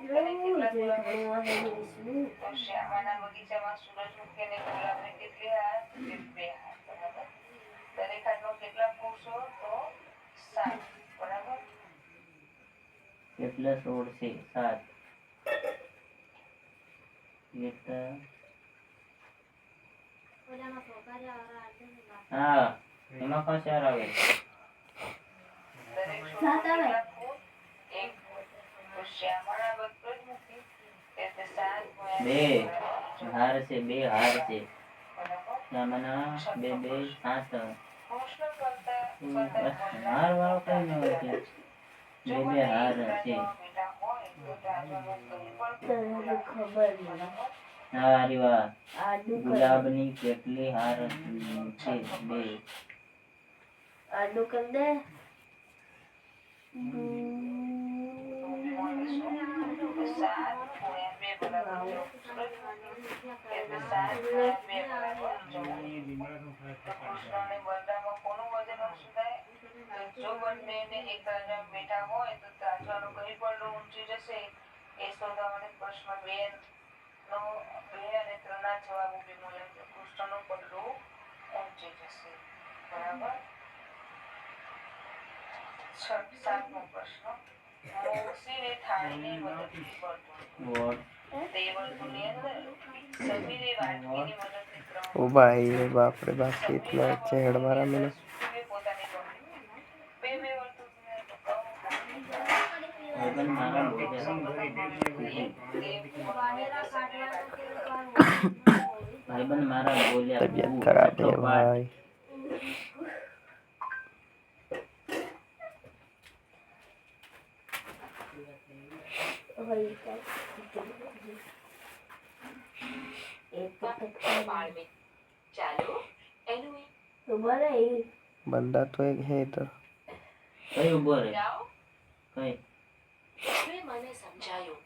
તને કેટલા તો શ્યામાના બગીચામાં સૂરજમુખી અને ગુલાબને કેટલી હાર? બે હાર. બરાબર. દરેક હાથમાં કેટલા પુરુષો? તો 7. બરાબર. કેટલા 16 છે? 7. હા, એમાં કઈ 4 આવે? દરેક છોડમાં કેટલા ફૂલ? 1 ફૂલ. તો શ્યામાના સૂરજમુખી એટલે 7 2 હાર છે. 2 હાર છે. બરાબર. શ્યામાના 2 2 7. કૃષ્ણ કરતા હાર વાળો કઈ ન હોય ત્યાં. 2 2 હાર છે. હા, અરે વાહ. ગુલાબની કેટલી હાર છે? 2. આડું કર દે. જો બંનેને એક તાંજામાં બેઠા હોય તો તાંજાનું કઈ પડલું ઊંચું જશે એ શોધવા માટે પ્રશ્ન 2 નો 2 અને 3 ના જવાબ ઉભી મળે તો કૃષ્ણનું પડલું ઊંચું જશે. બરાબર. 7મો પ્રશ્ન. મોક્ષીને થાળીની મદદથી વર્તુળ. તે વર્તુળની અંદર સમીરે વાટકીની મદદથી 3 ओ भाई रे बाप रे बाप इतना चढ़ मारा मैंने પોતાની બે વર્તુળ ભાઈબંધ મારા બોલ્યા तबीयत खराब है भाई बंदा तो एक है इधर કઈ ઉભો રે કઈ મને સમજાયું.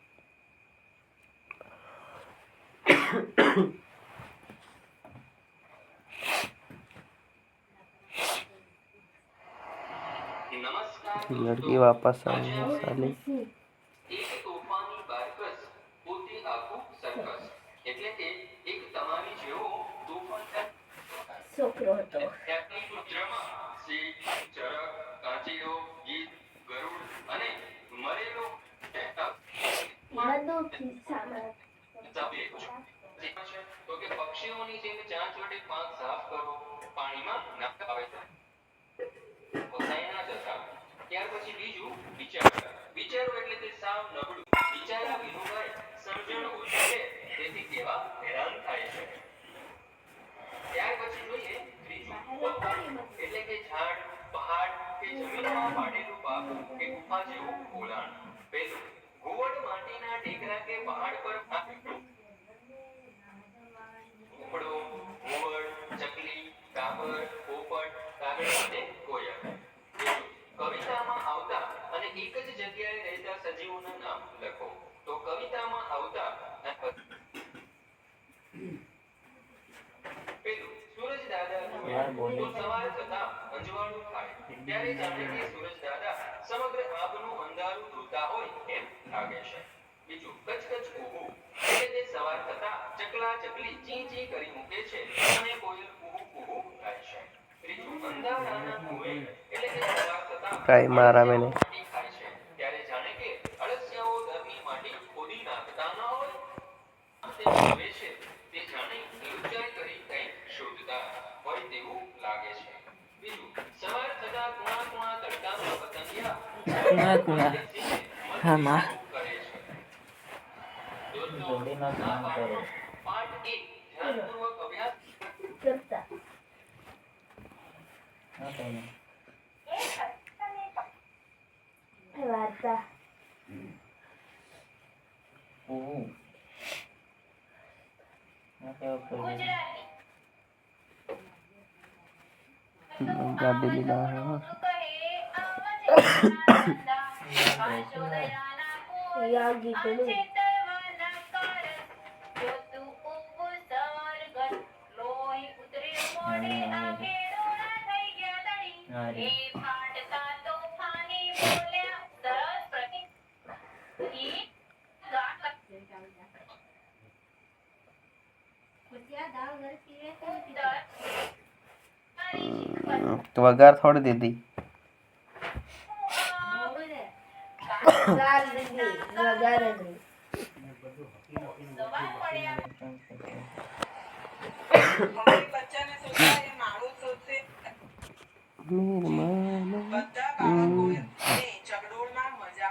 लड़की वापस आई है साली એક તોફાની બારકસ પોતે આખું સર્કસ એટલે કે એક તમારી જેવો તોફાન છોકરો હતો. ત્યાંની કુતરામાં સિંહ, ચરક, કાચીડો, ગીધ, ગરુડ અને મરેલો તો કે પક્ષીઓની જેમ ચાંચ વડે પાંખ સાફ કરો, પાણીમાં નાખ આવે છે. ત્યાર પછી બીજું વિચારો એટલે કે સાવ નબળું વિચાર્યા વિનુભાઈ સમજણ ઓછી છે તેથી કેવા હેરાન થાય છે. ત્યાર પછી જોઈએ ત્રીજું એટલે કે ઝાડ, પહાડ કે જમીનમાં પાડેલું બાગું કે ગુફા જેવું પોલાણ. પેલું ઘુવડ માટીના ટેકરા કે પહાડ પર ઉપડો, ઘુવડ, ચકલી, કાબર, પોપટ, કાગડા અને કોયલ. કવિતામાં આવતા અને એક જ જગ્યાએ રહેતા સજીવોના નામ લખો. તો કવિતામાં આવતા પેલું સૂરજ દાદા તો સવાર થતા અંજવાળું થાય ત્યારે જાણે કે સૂરજ દાદા સમગ્ર આબનું અંધારું ધોતા હોય એમ લાગે છે. બીજું કચકચ કુહુ એટલે કે સવાર થતા ચકલા ચકલી ચી ચી કરી મૂકે છે અને કોયલ કુહુ કુહુ થાય છે. ત્રીજું અંધારાના કુએ એટલે કે સવાર થતા ट्राई मारा मैंने થાય છે ત્યારે જાણે કે અળસિયાઓ દરની માટી ખોદી નાખતા ન હોય તે જોવે છે તે જાણે નિર્જય કરી કંઈક શોધતા હોય તેવું લાગે છે. બીજું સવાર થતા કુણા કુણા તડકામાં પતંગિયા હા માં કરે છે. જોડીમાં કામ કરો. પાઠ 1 ધ્યાનપૂર્વક અભ્યાસ કરતા હા કઈ નહીં. વાર્તા ઓહ આ કેવું કર્યું? गाड़ी मिला है યા ગીતનું तो वगार थोड़ी दे दी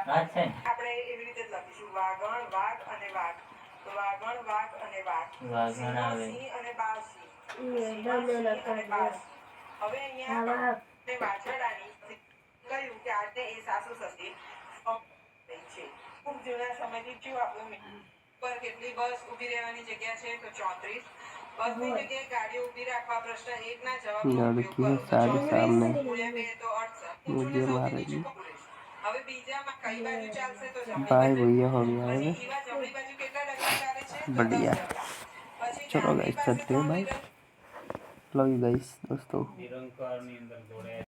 આ છે ને? આપણે એવી રીતે જ લખીશું વાગણ વાઘ અને વાઘ તો વાગણ વાઘ અને વાઘ વાઘણ આવે. સિંહ અને બાજ સિંહ. સિંહ અને બાજ. હવે અહીંયા તે વાછરડાની કહ્યું કે આજે એ સાસુ સસરી છે ખૂબ જૂના સમયથી જો આપણું પર કેટલી બસ ઊભી રહેવાની જગ્યા છે તો 34 બસની જગ્યાએ ગાડીઓ ઊભી રાખવા પ્રશ્ન 1 ના જવાબનો ઉપયોગ लड़की है કરો તો साड़ी 34 सामने ગુણ્યા 2 તો 68 मुझे ઊંચું ને मारेगी સૌથી નીચું કયું રહેશે? હવે બીજામાં કઈ બાજુ ચાલશે તો જમણી बाय બાજુ. भैया हो गया है પછી ઈવા જમણી બાજુ કેટલા ડગલા ચાલે છે તો 10 बढ़िया ડગલા. પછી चलो ડાબી गाइस પાસે चलते हैं 3 by metre love you guys दोस्तों નિરંકારની અંદર જોડાયા